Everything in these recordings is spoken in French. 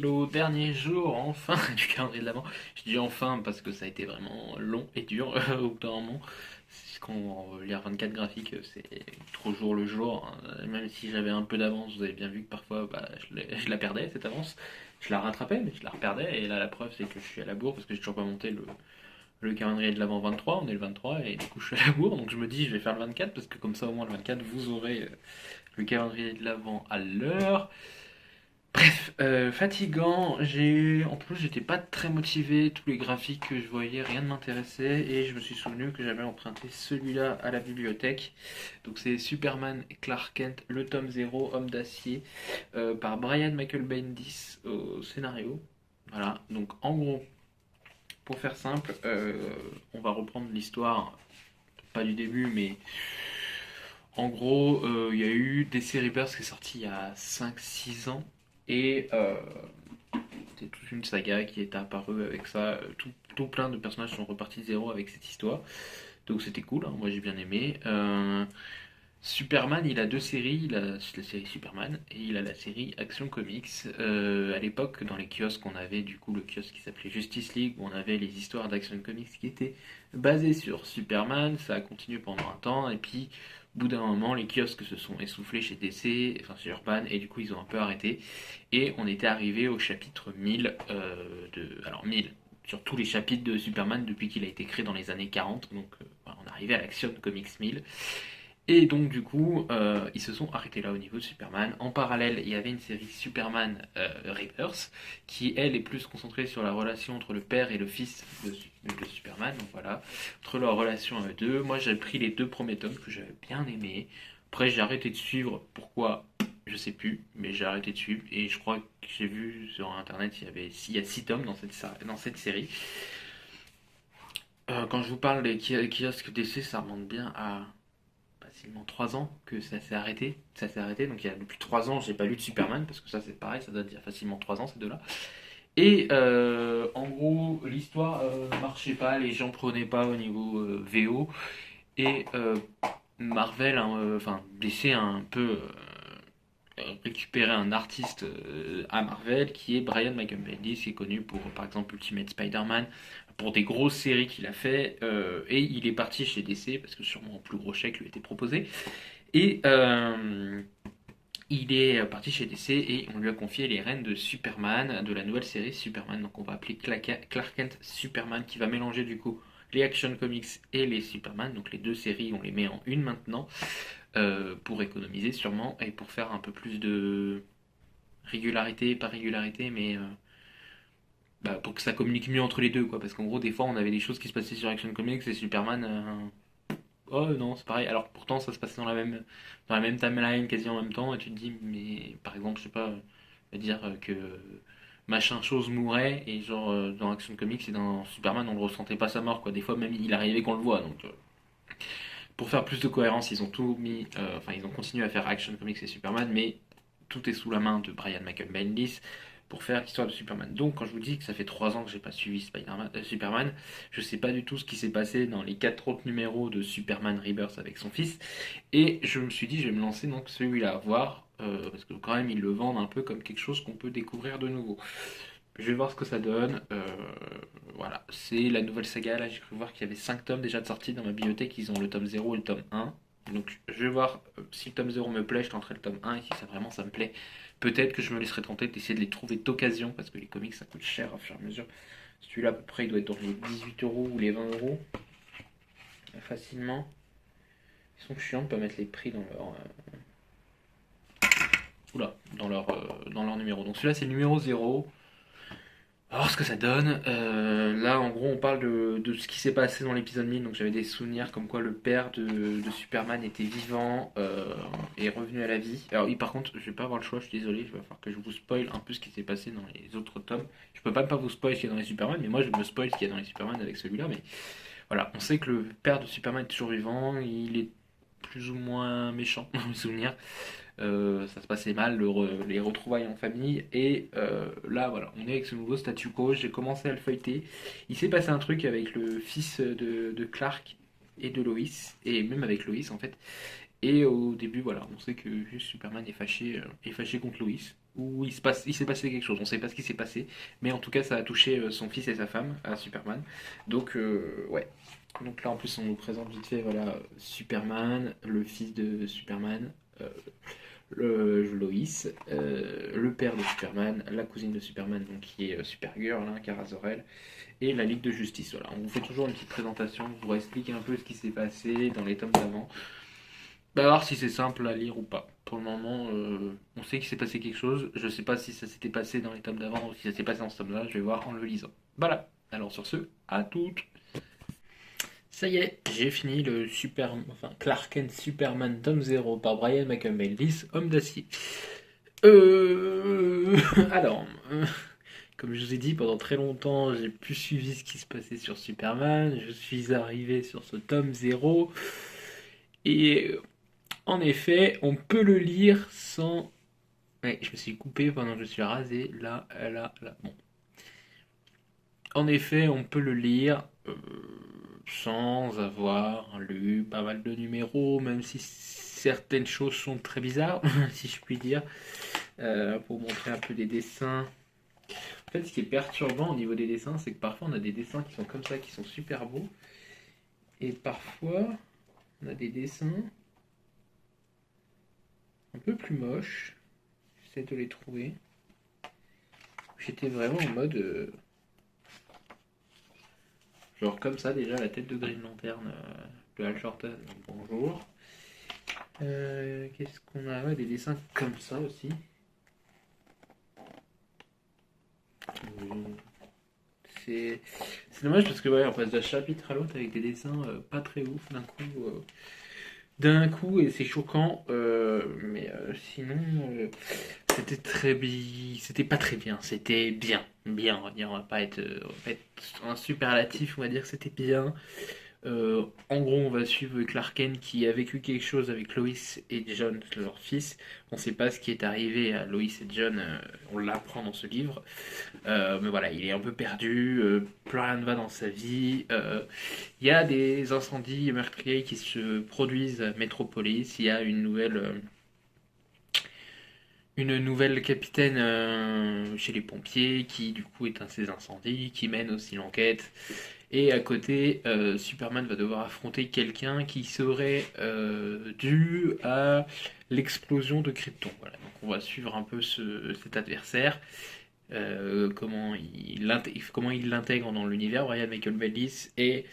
le dernier jour, enfin, du calendrier de l'Avent. Je dis enfin parce que ça a été vraiment long et dur au bout d'un moment. C'est quand lire 24 graphiques, c'est trop jour le jour, hein. Même si j'avais un peu d'avance, vous avez bien vu que parfois bah, je la perdais cette avance. Je la rattrapais, mais je la reperdais. Et là, la preuve, c'est que je suis à la bourre parce que j'ai toujours pas monté le calendrier de l'Avent 23. On est le 23 et du coup, je suis à la bourre. Donc je me dis, je vais faire le 24 parce que comme ça, au moins le 24, vous aurez le calendrier de l'Avent à l'heure. Bref, fatigant. En plus, j'étais pas très motivé. Tous les graphiques que je voyais, rien ne m'intéressait. Et je me suis souvenu que j'avais emprunté celui-là à la bibliothèque. Donc, c'est Superman et Clark Kent, le tome 0, Homme d'acier, par Brian Michael Bendis au scénario. Voilà. Donc, en gros, pour faire simple, on va reprendre l'histoire, pas du début, mais en gros, il y a eu DC Rebirth qui est sorti il y a 5-6 ans. Et c'est toute une saga qui est apparue avec ça. Tout plein de personnages sont repartis de zéro avec cette histoire. Donc c'était cool, hein, moi j'ai bien aimé. Superman, il a deux séries. Il a la série Superman et il a la série Action Comics. À l'époque, dans les kiosques, on avait du coup le kiosque qui s'appelait Justice League, où on avait les histoires d'Action Comics qui étaient basées sur Superman. Ça a continué pendant un temps, et puis au bout d'un moment, les kiosques se sont essoufflés chez DC, enfin chez Urban, et du coup ils ont un peu arrêté. Et on était arrivé au chapitre 1000 Alors 1000 sur tous les chapitres de Superman depuis qu'il a été créé dans les années 40. Donc voilà, on est arrivé à l'Action Comics 1000. Et donc du coup, ils se sont arrêtés là au niveau de Superman. En parallèle, il y avait une série Superman Rebirth, qui elle est plus concentrée sur la relation entre le père et le fils de Superman. Donc voilà, entre leur relation à eux deux. Moi j'ai pris les deux premiers tomes que j'avais bien aimés. Après j'ai arrêté de suivre. Pourquoi? Je sais plus, mais j'ai arrêté de suivre. Et je crois que j'ai vu sur internet il y a 6 tomes dans cette série. Quand je vous parle des kiosques DC, ça remonte bien à facilement 3 ans que ça s'est arrêté. Ça s'est arrêté, donc depuis 3 ans, j'ai pas lu de Superman, parce que ça c'est pareil, ça date d'il y a facilement 3 ans, ces deux-là. Et en gros, l'histoire marchait pas, les gens prenaient pas au niveau VO. Et Marvel, hein, enfin DC a un peu récupéré un artiste à Marvel qui est Brian Michael Bendis, qui est connu pour par exemple Ultimate Spider-Man, pour des grosses séries qu'il a fait, et il est parti chez DC parce que sûrement un plus gros chèque lui était proposé. Et il est parti chez DC et on lui a confié les rênes de Superman, de la nouvelle série Superman. Donc on va appeler Clark Kent Superman, qui va mélanger du coup les Action Comics et les Superman. Donc les deux séries, on les met en une maintenant, pour économiser sûrement et pour faire un peu plus de régularité, pas régularité, mais bah, pour que ça communique mieux entre les deux, quoi. Parce qu'en gros, des fois, on avait des choses qui se passaient sur Action Comics et Superman. Oh non, c'est pareil. Alors pourtant, ça se passait dans la même timeline, quasi en même temps, et tu te dis, mais par exemple, je sais pas, dire que machin chose mourait, et genre dans Action Comics et dans Superman, on ne ressentait pas sa mort, quoi. Des fois, même il arrivait qu'on le voit, donc. Pour faire plus de cohérence, ils ont tout mis, enfin ils ont continué à faire Action Comics et Superman, mais tout est sous la main de Brian Michael Bendis pour faire l'histoire de Superman. Donc quand je vous dis que ça fait 3 ans que j'ai pas suivi Superman, je sais pas du tout ce qui s'est passé dans les 4 autres numéros de Superman Rebirth avec son fils, et je me suis dit je vais me lancer donc celui-là, voir, parce que quand même ils le vendent un peu comme quelque chose qu'on peut découvrir de nouveau. Je vais voir ce que ça donne. Voilà, c'est la nouvelle saga. Là, j'ai cru voir qu'il y avait 5 tomes déjà de sortie dans ma bibliothèque. Ils ont le tome 0 et le tome 1. Donc, je vais voir si le tome 0 me plaît. Je tenterai le tome 1. Et si ça vraiment ça me plaît, peut-être que je me laisserai tenter d'essayer de les trouver d'occasion. Parce que les comics ça coûte cher au fur et à mesure. Celui-là, à peu près, il doit être dans les 18 euros ou les 20 euros. Facilement. Ils sont chiants de pas mettre les prix dans leur. Oula, dans leur numéro. Donc, celui-là, c'est le numéro 0. Alors, ce que ça donne, là en gros on parle de ce qui s'est passé dans l'épisode 1000, donc j'avais des souvenirs comme quoi le père de Superman était vivant, et revenu à la vie. Alors oui, par contre, je vais pas avoir le choix, je suis désolé, je vais falloir que je vous spoil un peu ce qui s'est passé dans les autres tomes. Je peux pas vous spoil ce qu'il y a dans les Superman, mais moi je me spoil ce qu'il y a dans les Superman avec celui-là, mais voilà, on sait que le père de Superman est toujours vivant, il est plus ou moins méchant dans mes souvenirs. Ça se passait mal, les retrouvailles en famille. Et là, voilà, on est avec ce nouveau statu quo. J'ai commencé à le feuilleter. Il s'est passé un truc avec le fils de Clark et de Lois, et même avec Lois en fait. Et au début, voilà, on sait que juste Superman est fâché contre Lois. où il s'est passé quelque chose. On ne sait pas ce qui s'est passé, mais en tout cas, ça a touché son fils et sa femme à Superman. Donc, ouais. Donc là, en plus, on nous présente vite fait, voilà, Superman, le fils de Superman, euh, Loïs, le père de Superman, la cousine de Superman, donc qui est Supergirl, hein, Kara Zor-El, et la Ligue de Justice. Voilà, on vous fait toujours une petite présentation pour expliquer un peu ce qui s'est passé dans les tomes d'avant. Bah, voir si c'est simple à lire ou pas. Pour le moment, on sait qu'il s'est passé quelque chose. Je sais pas si ça s'était passé dans les tomes d'avant ou si ça s'est passé dans ce tome-là. Je vais voir en le lisant. Voilà. Alors sur ce, à toutes. Ça y est, j'ai fini Clark Kent Superman tome 0 par Brian Michael Bendis, Homme d'acier. Euh... Alors, comme je vous ai dit, pendant très longtemps, j'ai plus suivi ce qui se passait sur Superman. Je suis arrivé sur ce tome 0. Et en effet, on peut le lire sans... Ouais, je me suis coupé pendant que je suis rasé. Là, là, là. Bon. En effet, on peut le lire sans avoir lu pas mal de numéros, même si certaines choses sont très bizarres, si je puis dire. Pour montrer un peu des dessins. En fait, ce qui est perturbant au niveau des dessins, c'est que parfois on a des dessins qui sont comme ça, qui sont super beaux. Et parfois, on a des dessins un peu plus moches. J'essaie de les trouver. J'étais vraiment en mode... genre comme ça déjà, la tête de Green Lantern de Hal Jordan. Bonjour. Qu'est-ce qu'on a? Ouais, des dessins comme ça aussi. C'est dommage parce que ouais, on passe d'un chapitre à l'autre avec des dessins pas très ouf d'un coup et c'est choquant. Mais sinon, c'était c'était pas très bien. C'était bien, bien. On va dire, on va pas être un superlatif. On va dire que c'était bien. En gros, on va suivre Clark Kent qui a vécu quelque chose avec Lois et John, leur fils. On ne sait pas ce qui est arrivé à Lois et John, on l'apprend dans ce livre. Mais voilà, il est un peu perdu, plus rien ne va dans sa vie. Il y a des incendies meurtriers qui se produisent à Metropolis. Il y a une nouvelle capitaine chez les pompiers qui du coup éteint ces incendies, qui mène aussi l'enquête. Et à côté, Superman va devoir affronter quelqu'un qui serait dû à l'explosion de Krypton. Voilà, donc on va suivre un peu cet adversaire, comment il l'intègre dans l'univers, Brian Michael Bendis et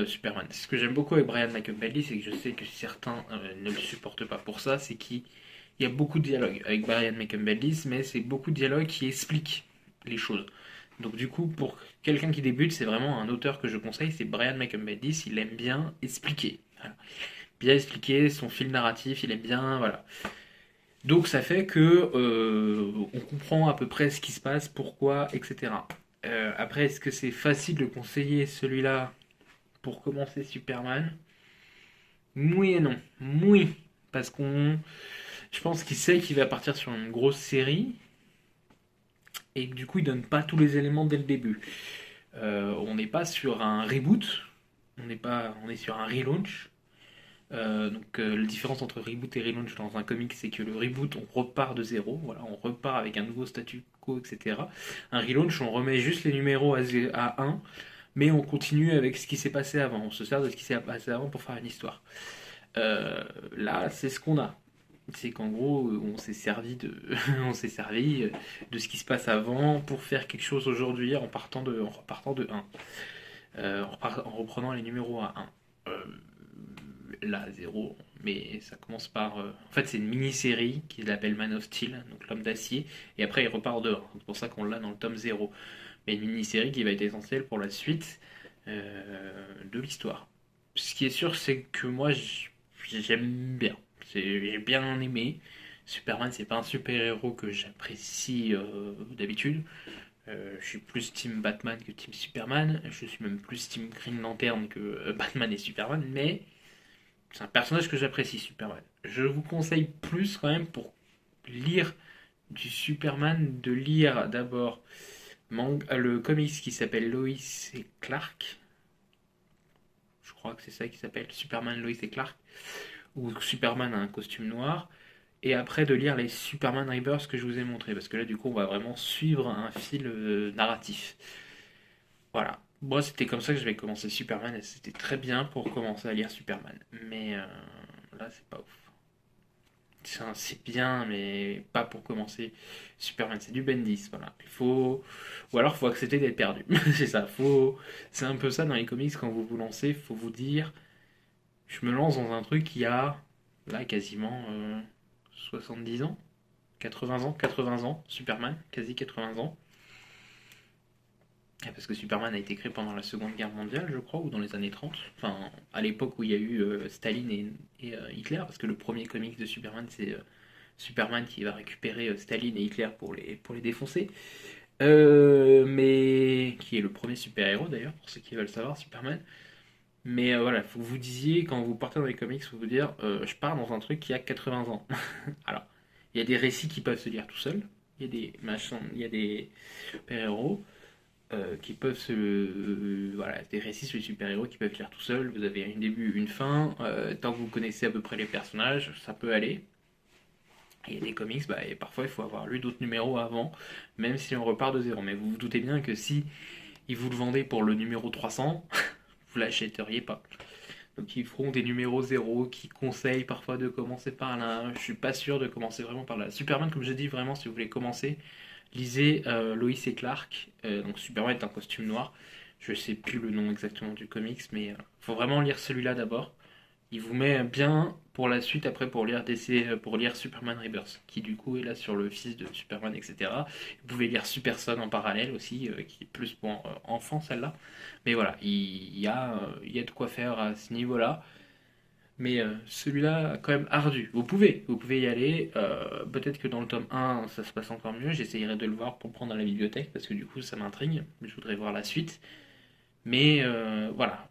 Superman. Ce que j'aime beaucoup avec Brian Michael Bendis, et que je sais que certains ne le supportent pas pour ça, c'est qu'il y a beaucoup de dialogues avec Brian Michael Bendis, mais c'est beaucoup de dialogues qui expliquent les choses. Donc du coup, pour quelqu'un qui débute, c'est vraiment un auteur que je conseille, c'est Brian Michael Bendis. Il aime bien expliquer, voilà. Bien expliquer son fil narratif, il aime bien, voilà. Donc ça fait que on comprend à peu près ce qui se passe, pourquoi, etc. Après, est-ce que c'est facile de conseiller celui-là pour commencer Superman? Oui et non. Oui, parce je pense qu'il sait qu'il va partir sur une grosse série et que du coup il donne pas tous les éléments dès le début. On n'est pas sur un reboot, on est sur un relaunch. La différence entre reboot et relaunch dans un comic, c'est que le reboot, on repart de zéro, voilà, on repart avec un nouveau statu quo, etc. Un relaunch, on remet juste les numéros à 1, mais on continue avec ce qui s'est passé avant. On se sert de ce qui s'est passé avant pour faire une histoire. Là, c'est ce qu'on a. C'est qu'en gros, on s'est servi on s'est servi de ce qui se passe avant pour faire quelque chose aujourd'hui en repartant de 1. En reprenant les numéros à 1. Là, 0. Mais ça commence par. En fait, c'est une mini-série qui s'appelle Man of Steel, donc l'homme d'acier. Et après, il repart de 1. C'est pour ça qu'on l'a dans le tome 0. Mais une mini-série qui va être essentielle pour la suite de l'histoire. Ce qui est sûr, c'est que moi, j'aime bien. J'ai bien aimé. Superman, c'est pas un super-héros que j'apprécie d'habitude. Je suis plus Team Batman que Team Superman. Je suis même plus Team Green Lantern que Batman et Superman. Mais c'est un personnage que j'apprécie, Superman. Je vous conseille plus quand même pour lire du Superman, de lire d'abord le comics qui s'appelle Lois et Clark. Je crois que c'est ça qui s'appelle Superman, Lois et Clark. Où Superman a un costume noir. et après de lire les Superman Rebirth que je vous ai montré, parce que là du coup on va vraiment suivre un fil narratif. Voilà. Moi c'était comme ça que j'avais commencé Superman et c'était très bien pour commencer à lire Superman. Mais là c'est pas ouf. C'est bien, mais pas pour commencer Superman. C'est du Bendis, voilà. Il faut, ou alors faut accepter d'être perdu. C'est ça. C'est un peu ça dans les comics quand vous vous lancez. Faut vous dire, je me lance dans un truc qui a là quasiment 70 ans, 80 ans, Superman, quasi 80 ans. Parce que Superman a été créé pendant la Seconde Guerre mondiale, je crois, ou dans les années 30. Enfin, à l'époque où il y a eu Staline et Hitler, parce que le premier comic de Superman, c'est Superman qui va récupérer Staline et Hitler pour les défoncer. Mais qui est le premier super-héros d'ailleurs, pour ceux qui veulent savoir, Superman. Mais voilà, faut que vous disiez, quand vous partez dans les comics, faut vous dire, je pars dans un truc qui a 80 ans. Alors, il y a des récits qui peuvent se lire tout seuls, il y a des machins, il y a des super-héros qui peuvent voilà, des récits sur les super-héros qui peuvent lire tout seuls. Vous avez un début, une fin. Tant que vous connaissez à peu près les personnages, ça peut aller. Et des comics, bah, et parfois il faut avoir lu d'autres numéros avant, même si on repart de zéro. Mais vous vous doutez bien que si ils vous le vendaient pour le numéro 300, vous l'achèteriez pas. Donc ils feront des numéros zéro qui conseillent parfois de commencer par là. Je suis pas sûr de commencer vraiment par là. Superman, comme je dis, vraiment, si vous voulez commencer, lisez Lois et Clark. Donc Superman est un costume noir. Je sais plus le nom exactement du comics, mais faut vraiment lire celui-là d'abord. Il vous met bien pour la suite après pour lire pour lire Superman Rebirth, qui du coup est là sur le fils de Superman, etc. Vous pouvez lire Superson en parallèle aussi, qui est plus pour enfants celle-là. Mais voilà, il y a de quoi faire à ce niveau-là. Mais celui-là, quand même ardu. Vous pouvez y aller. Peut-être que dans le tome 1, ça se passe encore mieux. J'essayerai de le voir pour le prendre à la bibliothèque, parce que du coup, ça m'intrigue. Je voudrais voir la suite. Mais voilà.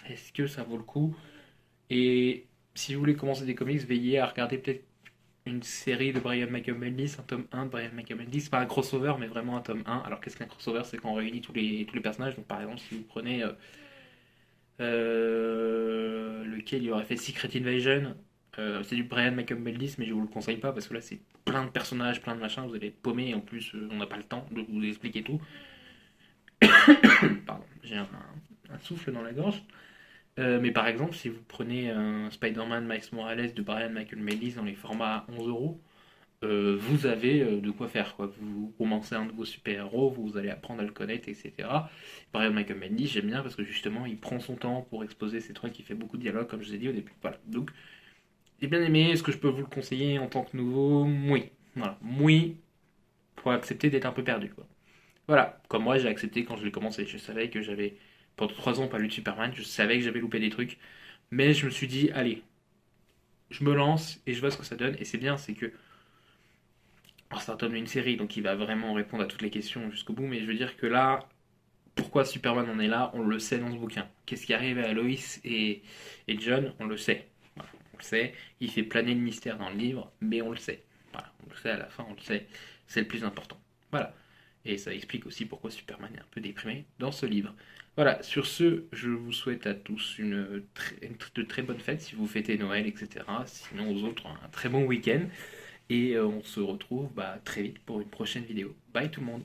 Est-ce que ça vaut le coup? Et si vous voulez commencer des comics, veillez à regarder peut-être une série de Brian Michael Bendis, un tome 1 de Brian Michael Bendis, pas un crossover, mais vraiment un tome 1. Alors qu'est-ce qu'un crossover? C'est quand on réunit tous les personnages. Donc par exemple, si vous prenez lequel il aurait fait Secret Invasion, c'est du Brian Michael Bendis, mais je vous le conseille pas parce que là c'est plein de personnages, plein de machins, vous allez être paumé et en plus on n'a pas le temps de vous expliquer tout. Pardon, j'ai un souffle dans la gorge. Mais par exemple, si vous prenez un Spider-Man Miles Morales de Brian Michael Bendis dans les formats 11 €, vous avez de quoi faire, quoi. Vous commencez un nouveau super-héros, vous allez apprendre à le connaître, etc. Brian Michael Bendis, j'aime bien parce que justement, il prend son temps pour exposer ses trucs, il fait beaucoup de dialogues, comme je vous ai dit au début. Voilà. Donc, j'ai bien aimé. Est-ce que je peux vous le conseiller en tant que nouveau? Oui. Voilà. Oui, faut accepter d'être un peu perdu, quoi. Voilà. Comme moi, j'ai accepté quand je l'ai commencé. Je savais que j'avais, pendant 3 ans, pas lu de Superman. Je savais que j'avais loupé des trucs. Mais je me suis dit, allez, je me lance et je vois ce que ça donne. Et c'est bien, c'est que alors, c'est un tome d'une série, donc il va vraiment répondre à toutes les questions jusqu'au bout, mais je veux dire que là, pourquoi Superman en est là, on le sait dans ce bouquin. Qu'est-ce qui arrive à Lois et John, on le sait. Voilà, on le sait. Il fait planer le mystère dans le livre, mais on le sait. Voilà, on le sait à la fin, on le sait. C'est le plus important. Voilà. Et ça explique aussi pourquoi Superman est un peu déprimé dans ce livre. Voilà, sur ce, je vous souhaite à tous de très bonnes fêtes si vous fêtez Noël, etc. Sinon aux autres, un très bon week-end. Et on se retrouve très vite pour une prochaine vidéo. Bye tout le monde.